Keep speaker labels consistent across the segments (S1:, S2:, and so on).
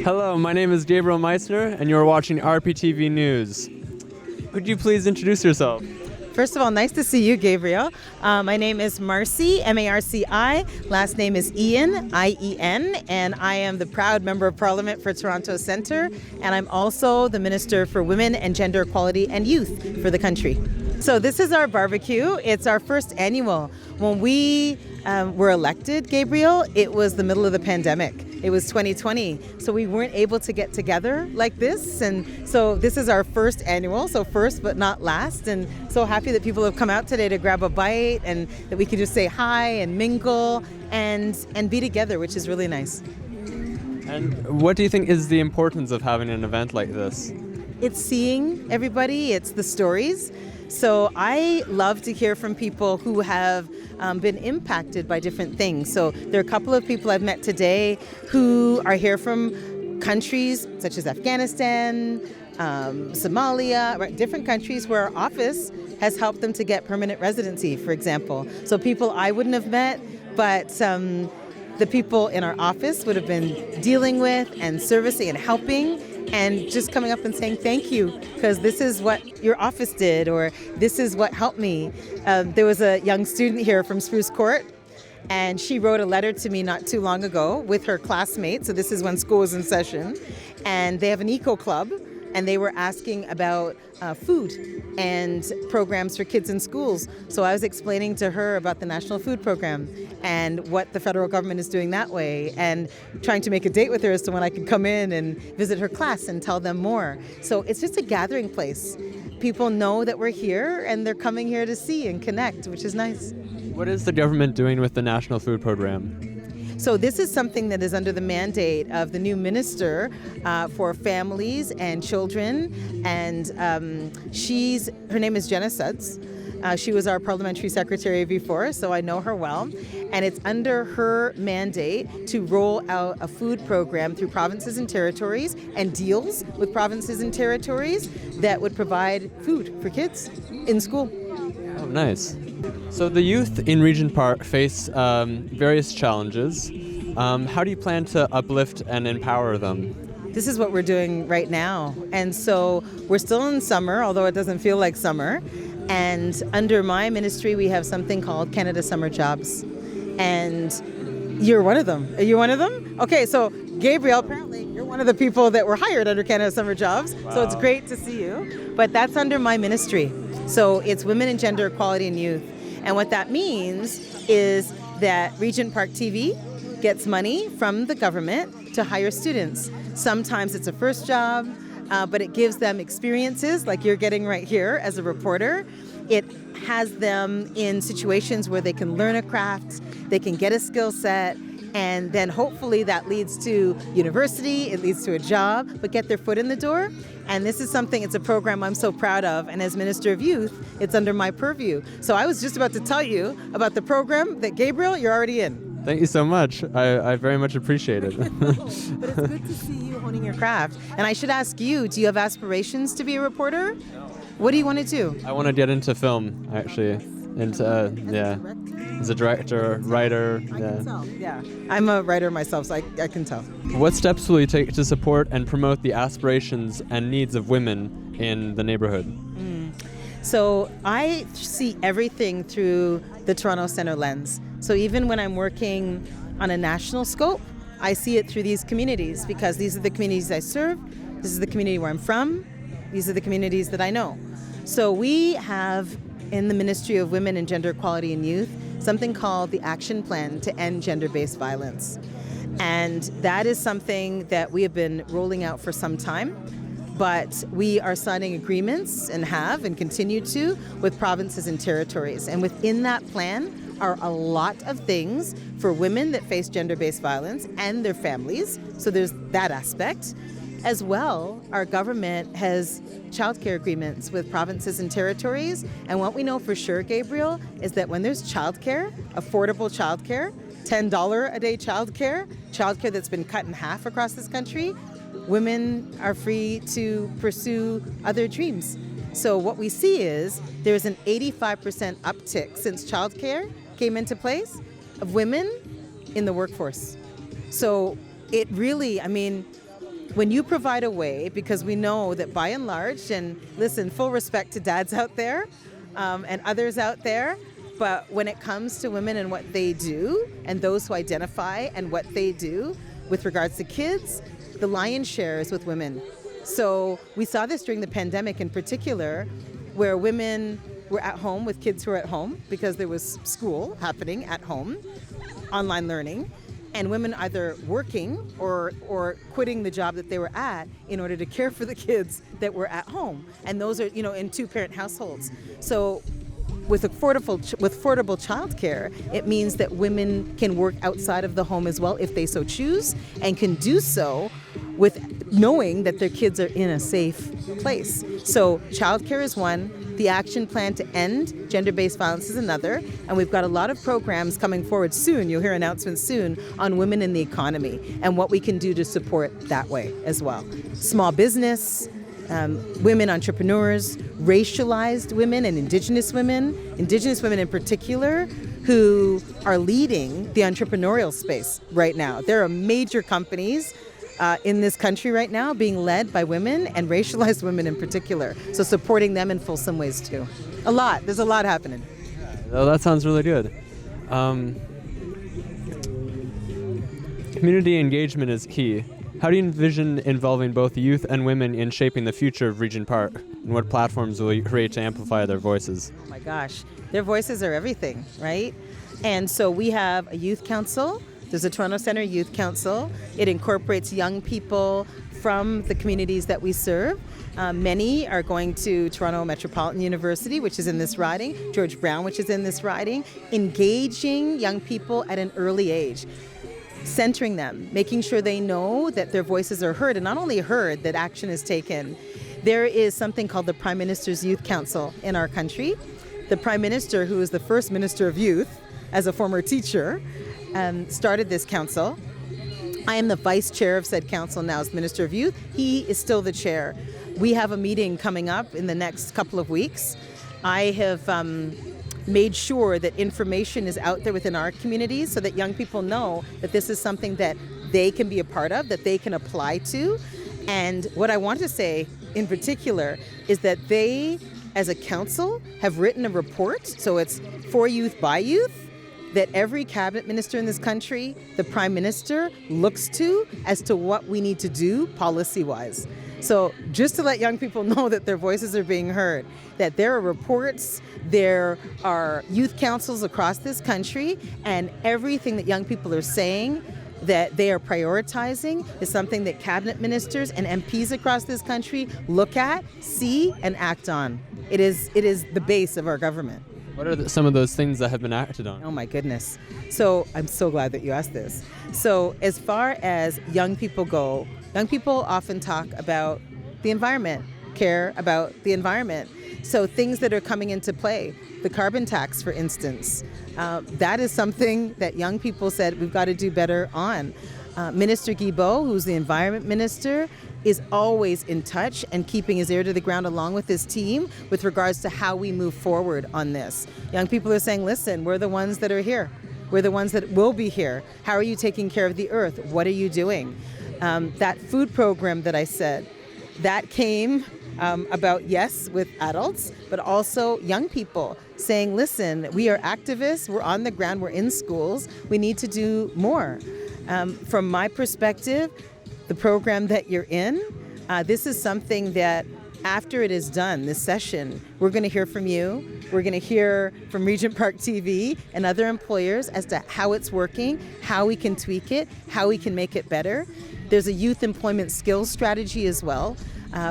S1: Hello, my name is Gabriel Meissner, and you're watching rptv News. Could you please introduce yourself?
S2: First of all, nice to see you, Gabriel. My name is Marci, M-A-R-C-I. Last name is Ien, I-E-N, and I am the proud Member of Parliament for Toronto Centre, and I'm also the Minister for Women and Gender Equality and Youth for the country. So this is our barbecue. It's our first annual. When we were elected, Gabriel, it was the middle of the pandemic. It was 2020, so we weren't able to get together like this, and so this is our first annual, so first but not last, and so happy that people have come out today to grab a bite and that we can just say hi and mingle and be together, which is really nice.
S1: And what do you think is the importance of having an event like this?
S2: It's seeing everybody, it's the stories. So I love to hear from people who have been impacted by different things. So there are a couple of people I've met today who are here from countries such as Afghanistan, Somalia, right, different countries where our office has helped them to get permanent residency, for example. So people I wouldn't have met, but the people in our office would have been dealing with and servicing and helping, and just coming up and saying thank you because this is what your office did, or this is what helped me. There was a young student here from Spruce Court, and she wrote a letter to me not too long ago with her classmates. So this is when school was in session, and they have an eco club, and they were asking about food and programs for kids in schools. So I was explaining to her about the National Food Program and what the federal government is doing that way, and trying to make a date with her as to when I could come in and visit her class and tell them more. So it's just a gathering place. People know that we're here, and they're coming here to see and connect, which is nice.
S1: What is the government doing with the National Food Program?
S2: So this is something that is under the mandate of the new minister for families and children, and her name is Jenna Suds. She was our parliamentary secretary before, so I know her well. And it's under her mandate to roll out a food program through provinces and territories, and deals with provinces and territories that would provide food for kids in school.
S1: Oh, nice. So the youth in Regent Park face various challenges. How do you plan to uplift and empower them?
S2: This is what we're doing right now. And so we're still in summer, although it doesn't feel like summer. And under my ministry, we have something called Canada Summer Jobs. And you're one of them. Are you one of them? Okay, so Gabriel, apparently you're one of the people that were hired under Canada Summer Jobs. Wow. So it's great to see you. But that's under my ministry. So it's Women and Gender Equality and Youth. And what that means is that Regent Park TV gets money from the government to hire students. Sometimes it's a first job, but it gives them experiences like you're getting right here as a reporter. It has them in situations where they can learn a craft, they can get a skill set, and then hopefully that leads to university, it leads to a job, but get their foot in the door. And this is something, it's a program I'm so proud of, and as Minister of Youth, it's under my purview. So I was just about to tell you about the program that, Gabriel, you're already in.
S1: Thank you so much. I very much appreciate it.
S2: But it's good to see you honing your craft. And I should ask you, do you have aspirations to be a reporter? What do you want to do?
S1: I want to get into film, actually. As a director, writer.
S2: I can tell, yeah. I'm a writer myself, so I can tell.
S1: What steps will you take to support and promote the aspirations and needs of women in the neighborhood?
S2: So I see everything through the Toronto Centre lens. So even when I'm working on a national scope, I see it through these communities, because these are the communities I serve, this is the community where I'm from, these are the communities that I know. So we have in the Ministry of Women and Gender Equality and Youth something called the Action Plan to End Gender-Based Violence. And that is something that we have been rolling out for some time, but we are signing agreements and have and continue to with provinces and territories. And within that plan are a lot of things for women that face gender-based violence and their families. So there's that aspect. As well, our government has childcare agreements with provinces and territories. And what we know for sure, Gabriel, is that when there's childcare, affordable childcare, $10 a day childcare that's been cut in half across this country, women are free to pursue other dreams. So what we see is there's an 85% uptick since childcare came into place of women in the workforce. So it really, when you provide a way, because we know that by and large, and listen, full respect to dads out there and others out there, but when it comes to women and what they do and those who identify and what they do with regards to kids, the lion's share is with women. So we saw this during the pandemic in particular, where women were at home with kids who were at home because there was school happening at home, online learning, and women either working or quitting the job that they were at in order to care for the kids that were at home. And those are, in two-parent households. So with affordable childcare, it means that women can work outside of the home as well if they so choose, and can do so with knowing that their kids are in a safe place. So childcare is one. The action plan to end gender-based violence is another. And we've got a lot of programs coming forward soon. You'll hear announcements soon on women in the economy and what we can do to support that way as well. Small business, women entrepreneurs, racialized women and indigenous women in particular, who are leading the entrepreneurial space right now. There are major companies in this country right now being led by women and racialized women in particular. So supporting them in fulsome ways too. There's a lot happening.
S1: Oh, that sounds really good. Community engagement is key. How do you envision involving both youth and women in shaping the future of Regent Park? And what platforms will you create to amplify their voices?
S2: Oh my gosh, their voices are everything, right? And so we have a youth council. There's a Toronto Centre Youth Council. It incorporates young people from the communities that we serve. Many are going to Toronto Metropolitan University, which is in this riding, George Brown, which is in this riding, engaging young people at an early age, centering them, making sure they know that their voices are heard, and not only heard, that action is taken. There is something called the Prime Minister's Youth Council in our country. The Prime Minister, who is the first Minister of Youth, as a former teacher, started this council. I am the vice chair of said council now as Minister of Youth. He is still the chair. We have a meeting coming up in the next couple of weeks. I have made sure that information is out there within our communities so that young people know that this is something that they can be a part of, that they can apply to. And what I want to say in particular is that they, as a council, have written a report, so it's for youth by youth, that every cabinet minister in this country, the Prime Minister, looks to as to what we need to do policy-wise. So just to let young people know that their voices are being heard, that there are reports, there are youth councils across this country, and everything that young people are saying that they are prioritizing is something that cabinet ministers and MPs across this country look at, see, and act on. It is the base of our government.
S1: What are some of those things that have been acted on?
S2: Oh my goodness. So I'm so glad that you asked this. So as far as young people go, young people often talk about the environment, care about the environment. So things that are coming into play, the carbon tax, for instance, that is something that young people said we've got to do better on. Minister Guilbeault, who's the environment minister, is always in touch and keeping his ear to the ground along with his team with regards to how we move forward on this. Young people are saying, listen, we're the ones that are here. We're the ones that will be here. How are you taking care of the earth? What are you doing? That food program that I said, that came about, yes, with adults, but also young people saying, listen, we are activists, we're on the ground, we're in schools, we need to do more. From my perspective, the program that you're in, this is something that after it is done, this session, we're going to hear from you. We're going to hear from Regent Park TV and other employers as to how it's working, how we can tweak it, how we can make it better. There's a youth employment skills strategy as well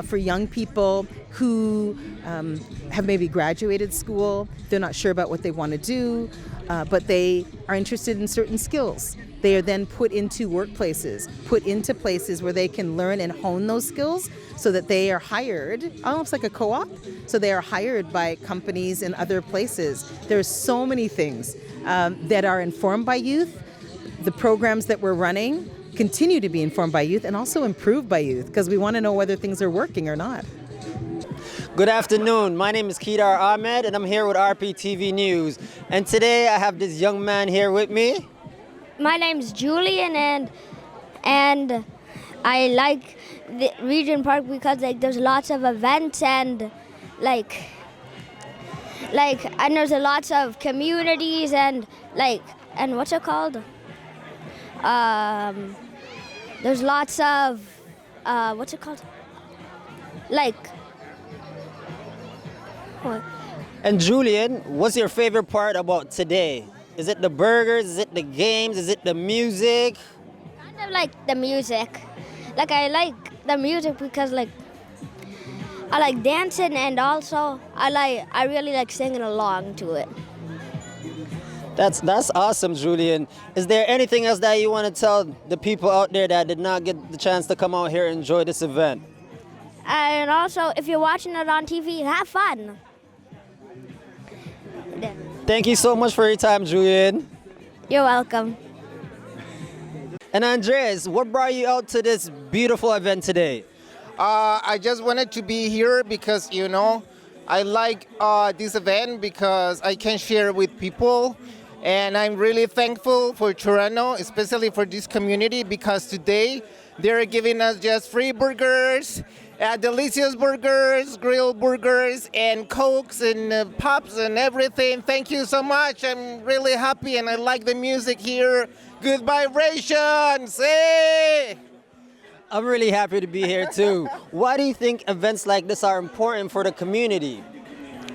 S2: for young people who have maybe graduated school. They're not sure about what they want to do, but they are interested in certain skills. They are then put into workplaces, put into places where they can learn and hone those skills so that they are hired, almost like a co-op, so they are hired by companies in other places. There's so many things that are informed by youth. The programs that we're running continue to be informed by youth and also improved by youth because we want to know whether things are working or not.
S3: Good afternoon. My name is Kedar Ahmed and I'm here with rptv News. And today I have this young man here with me.
S4: My name's Julian, and I like the Regent Park because like there's lots of events and and there's a lots of communities and what's it called? There's lots of what's it called? What?
S3: And Julian, what's your favorite part about today? Is it the burgers? Is it the games? Is it the music?
S4: Kind of like the music. Like I like the music because I like dancing and also I really like singing along to it.
S3: That's awesome, Julian. Is there anything else that you want to tell the people out there that did not get the chance to come out here and enjoy this event?
S4: And also, if you're watching it on TV, have fun.
S3: Thank you so much for your time, Julian.
S4: You're welcome.
S3: And Andres, what brought you out to this beautiful event today?
S5: I just wanted to be here because, I like this event because I can share with people. And I'm really thankful for Toronto, especially for this community, because today they're giving us just free burgers, delicious burgers, grilled burgers, and Cokes and pops and everything. Thank you so much. I'm really happy and I like the music here. Good vibrations. Hey!
S3: I'm really happy to be here too. Why do you think events like this are important for the community?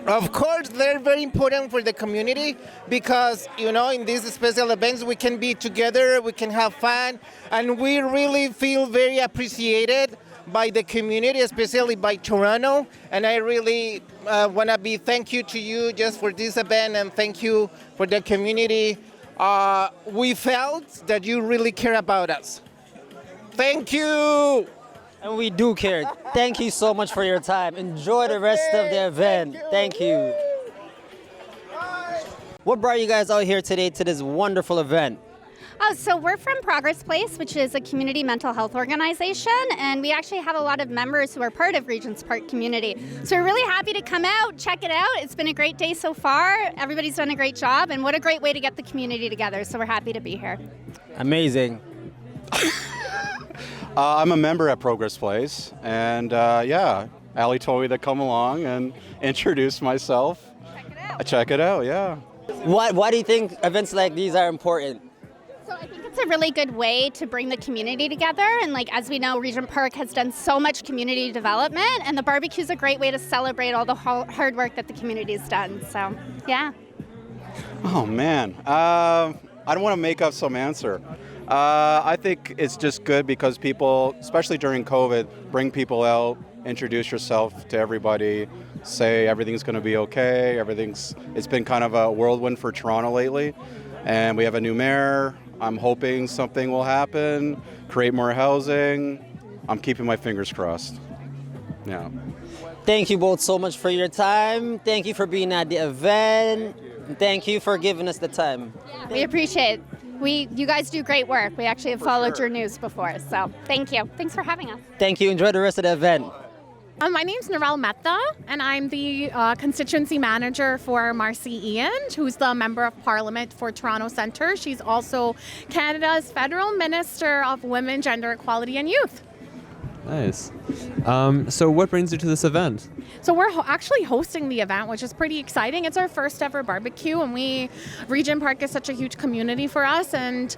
S5: Of course, they're very important for the community because, in these special events, we can be together, we can have fun, and we really feel very appreciated by the community, especially by Toronto. And I really want to thank you to you just for this event and thank you for the community. We felt that you really care about us. Thank you.
S3: And we do care. Thank you so much for your time. Enjoy the rest of the event. Thank you. What brought you guys out here today to this wonderful event?
S6: Oh, so we're from Progress Place, which is a community mental health organization, and we actually have a lot of members who are part of Regent's Park community. So we're really happy to come out, check it out. It's been a great day so far. Everybody's done a great job, and what a great way to get the community together. So we're happy to be here.
S3: Amazing.
S7: I'm a member at Progress Place, and Allie told me to come along and introduce myself. Check it out, yeah.
S3: Why do you think events like these are important?
S6: So I think it's a really good way to bring the community together, and as we know, Regent Park has done so much community development, and the barbecue is a great way to celebrate all the hard work that the community has done. So, yeah.
S7: Oh man, I don't want to make up some answer. I think it's just good because people, especially during COVID, bring people out, introduce yourself to everybody, say everything's going to be okay. It's been kind of a whirlwind for Toronto lately, and we have a new mayor. I'm hoping something will happen, create more housing. I'm keeping my fingers crossed. Yeah.
S3: Thank you both so much for your time. Thank you for being at the event. Thank you for giving us the time.
S6: Yeah, we appreciate it. You guys do great work. We actually have followed your news before, so thank you. Thanks for having us.
S3: Thank you. Enjoy the rest of the event.
S8: My name's Narelle Mehta, and I'm the constituency manager for Marci Ien, who's the Member of Parliament for Toronto Centre. She's also Canada's Federal Minister of Women, Gender Equality and Youth.
S1: Nice. So what brings you to this event?
S8: So we're actually hosting the event, which is pretty exciting. It's our first ever barbecue, and Regent Park is such a huge community for us, and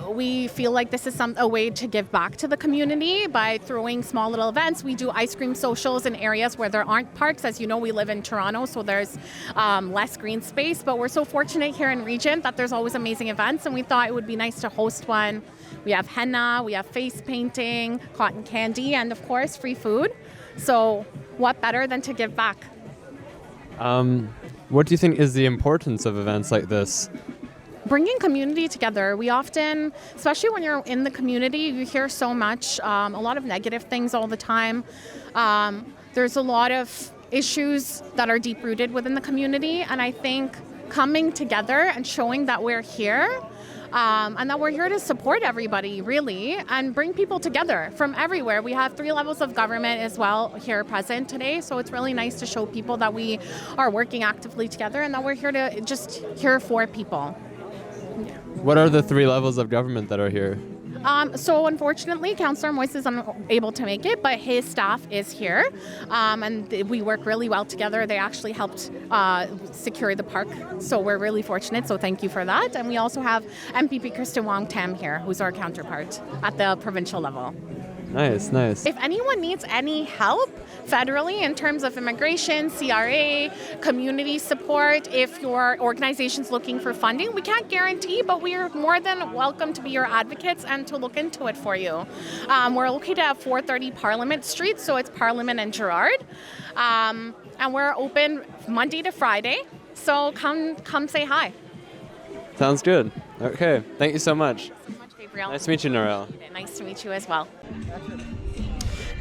S8: we feel like this is a way to give back to the community by throwing small little events. We do ice cream socials in areas where there aren't parks. As you know, we live in Toronto, so there's less green space, but we're so fortunate here in Regent that there's always amazing events, and we thought it would be nice to host one. We have henna, we have face painting, cotton candy, and of course, free food. So what better than to give back?
S1: What do you think is the importance of events like this?
S8: Bringing community together. We often, especially when you're in the community, you hear so much, a lot of negative things all the time. There's a lot of issues that are deep-rooted within the community, and I think coming together and showing that we're here and that we're here to support everybody, really, and bring people together from everywhere. We have 3 levels of government as well here present today, so it's really nice to show people that we are working actively together and that we're here for people.
S1: What are the 3 levels of government that are here?
S8: So unfortunately, Councillor Moise is unable to make it, but his staff is here, and we work really well together. They actually helped secure the park, so we're really fortunate, so thank you for that. And we also have MPP Kristen Wong Tam here, who's our counterpart at the provincial level.
S1: Nice, nice.
S8: If anyone needs any help federally in terms of immigration, CRA, community support, if your organization's looking for funding, we can't guarantee, but we are more than welcome to be your advocates and to look into it for you. We're located at 430 Parliament Street, so it's Parliament and Gerrard. And we're open Monday to Friday, so come say hi.
S1: Sounds good. Okay, thank you so much.
S8: Thanks so much, Gabriel.
S1: Nice to meet you, Narelle.
S8: Okay, nice to meet you as well.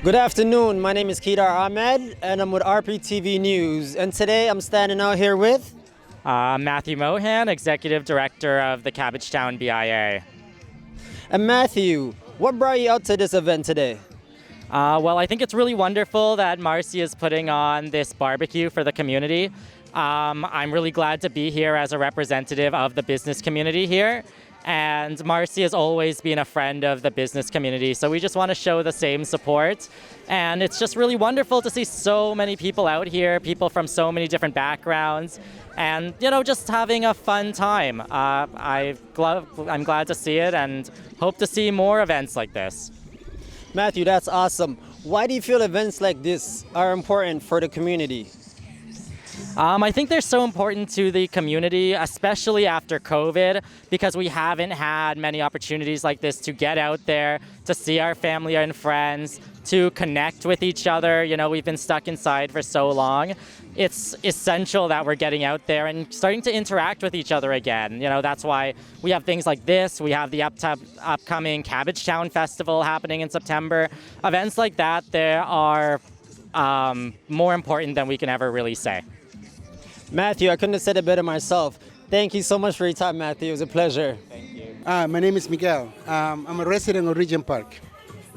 S3: Good afternoon. My name is Kedar Ahmed, and I'm with rptv News. And today I'm standing out here with
S9: Matthew Mohan, Executive Director of the Cabbagetown BIA.
S3: And Matthew, what brought you out to this event today?
S9: Well, I think it's really wonderful that Marci is putting on this barbecue for the community. I'm really glad to be here as a representative of the business community here. And Marci has always been a friend of the business community, so we just want to show the same support. And it's just really wonderful to see so many people out here, people from so many different backgrounds, and, you know, just having a fun time. I'm glad to see it and hope to see more events like this.
S3: Matthew, that's awesome. Why do you feel events like this are important for the community?
S9: I think they're so important to the community, especially after COVID, because we haven't had many opportunities like this to get out there, to see our family and friends, to connect with each other. You know, we've been stuck inside for so long. It's essential that we're getting out there and starting to interact with each other again. You know, that's why we have things like this. We have the upcoming Cabbagetown Festival happening in September. Events like that, they are more important than we can ever really say.
S3: Matthew, I couldn't have said it better myself. Thank you so much for your time, Matthew. It was a pleasure.
S9: Thank you.
S10: My name is Miguel. I'm a resident of Regent Park.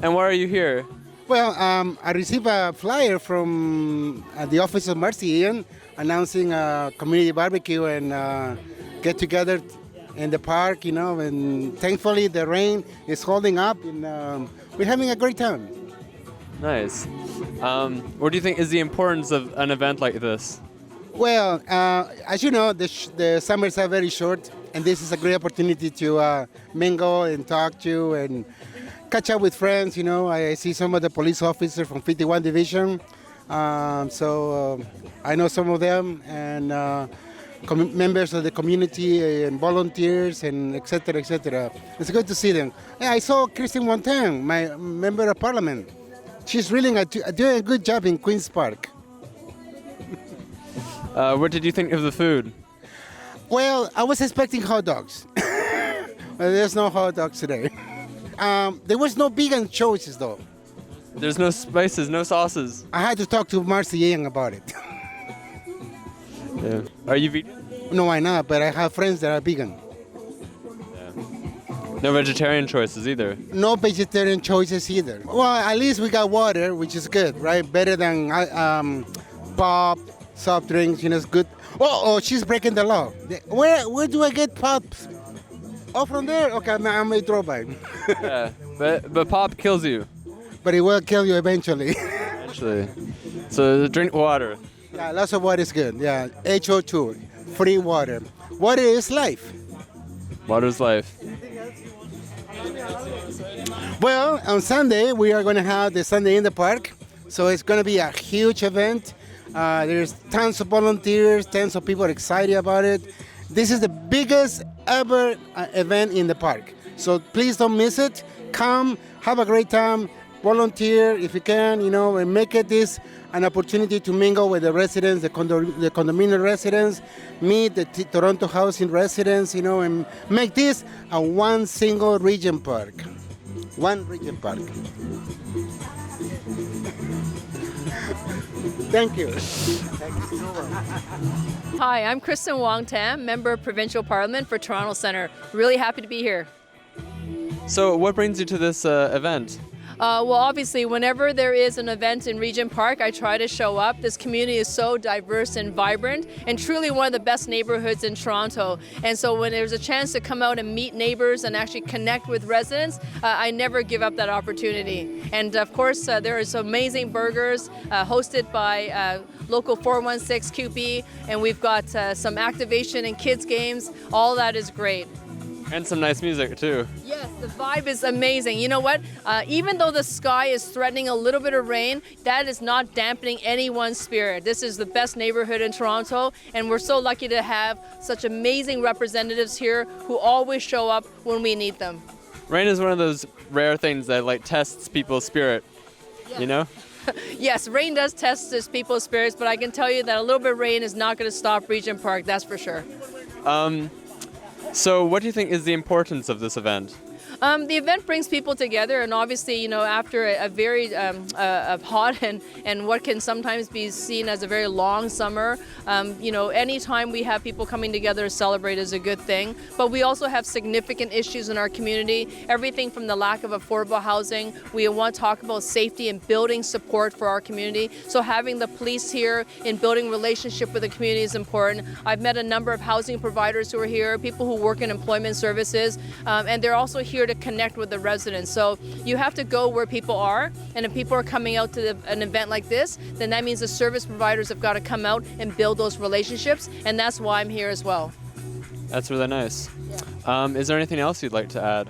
S1: And why are you here?
S10: Well, I received a flyer from the office of Marci Ien announcing a community barbecue and get together in the park, you know, and thankfully the rain is holding up and we're having a great time.
S1: Nice. What do you think is the importance of an event like this?
S10: Well, as you know, the summers are very short, and this is a great opportunity to mingle and talk to and catch up with friends. You know, I see some of the police officers from 51 Division, so I know some of them, and members of the community and volunteers and et cetera, et cetera. It's good to see them. Yeah, I saw Kristen Wong Tam, my member of parliament. She's really doing a good job in Queen's Park.
S1: What did you think of the food?
S10: Well, I was expecting hot dogs. But there's no hot dogs today. There was no vegan choices though.
S1: There's no spices, no sauces.
S10: I had to talk to Marci Ien about it.
S1: Yeah. Are you vegan?
S10: No, I'm not, but I have friends that are vegan.
S1: Yeah. No vegetarian choices either.
S10: No vegetarian choices either. Well, at least we got water, which is good, right? Better than pop, soft drinks, you know, it's good. Oh, she's breaking the law. Where do I get pops? Oh, from there? Okay, I'm a throwback.
S1: Yeah, but pop kills you.
S10: But it will kill you eventually.
S1: Eventually. So drink water.
S10: Yeah, lots of water is good. Yeah, HO2, free water. Water is life.
S1: Water's life.
S10: Well, on Sunday, we are going to have the Sunday in the Park. So it's going to be a huge event. There's tons of volunteers, tons of people excited about it. This is the biggest ever event in the park. So please don't miss it. Come, have a great time, volunteer if you can, you know, and make it this an opportunity to mingle with the residents, the condominium residents, meet the Toronto housing residents, you know, and make this a one single Regent Park. One Regent Park. Thank you.
S11: Hi, I'm Kristen Wong Tam, Member of Provincial Parliament for Toronto Centre. Really happy to be here.
S1: So what brings you to this event?
S11: Well, obviously, whenever there is an event in Regent Park, I try to show up. This community is so diverse and vibrant and truly one of the best neighborhoods in Toronto. And so when there's a chance to come out and meet neighbors and actually connect with residents, I never give up that opportunity. And of course, there is amazing burgers hosted by local 416 QP, and we've got some activation and kids games. All that is great.
S1: And some nice music too.
S11: Yes, the vibe is amazing. You know what? Even though the sky is threatening a little bit of rain, that is not dampening anyone's spirit. This is the best neighborhood in Toronto, and we're so lucky to have such amazing representatives here who always show up when we need them.
S1: Rain is one of those rare things that like tests people's spirit, you know?
S11: Yes, rain does test people's spirits, but I can tell you that a little bit of rain is not going to stop Regent Park, that's for sure.
S1: So what do you think is the importance of this event?
S11: The event brings people together, and obviously, you know, after a very hot and what can sometimes be seen as a very long summer, you know, anytime we have people coming together to celebrate is a good thing. But we also have significant issues in our community, everything from the lack of affordable housing. We want to talk about safety and building support for our community. So having the police here in building relationship with the community is important. I've met a number of housing providers who are here, people who work in employment services, and they're also here to connect with the residents. So you have to go where people are, and if people are coming out to an event like this, then that means the service providers have got to come out and build those relationships, and that's why I'm here as well.
S1: That's really nice. Is there anything else you'd like to add?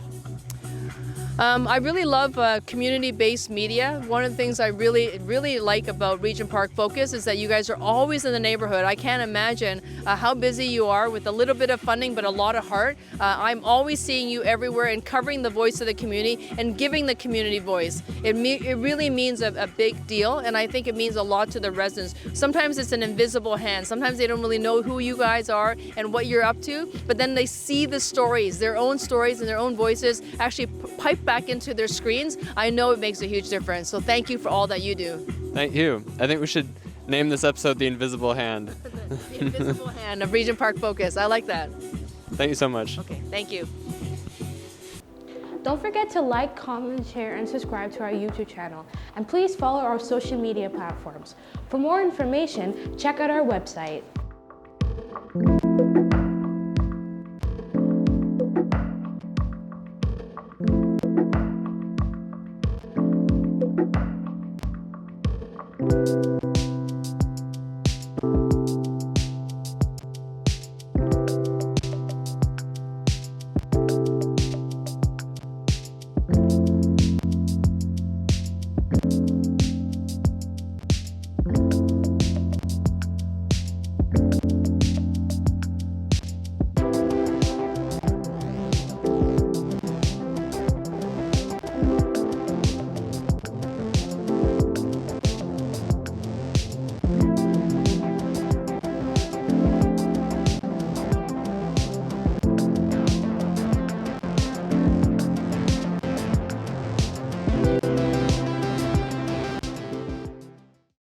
S11: I really love community-based media. One of the things I really like about Regent Park Focus is that you guys are always in the neighborhood. I can't imagine how busy you are with a little bit of funding but a lot of heart. I'm always seeing you everywhere and covering the voice of the community and giving the community voice. It really means a big deal, and I think it means a lot to the residents. Sometimes it's an invisible hand. Sometimes they don't really know who you guys are and what you're up to, but then they see the stories, their own stories and their own voices actually pipe back into their screens. I know it makes a huge difference. So thank you for all that you do.
S1: Thank you. I think we should name this episode The Invisible Hand.
S11: The Invisible Hand of Regent Park Focus. I like that.
S1: Thank you so much.
S11: Okay, thank you.
S12: Don't forget to like, comment, share, and subscribe to our YouTube channel. And please follow our social media platforms. For more information, check out our website.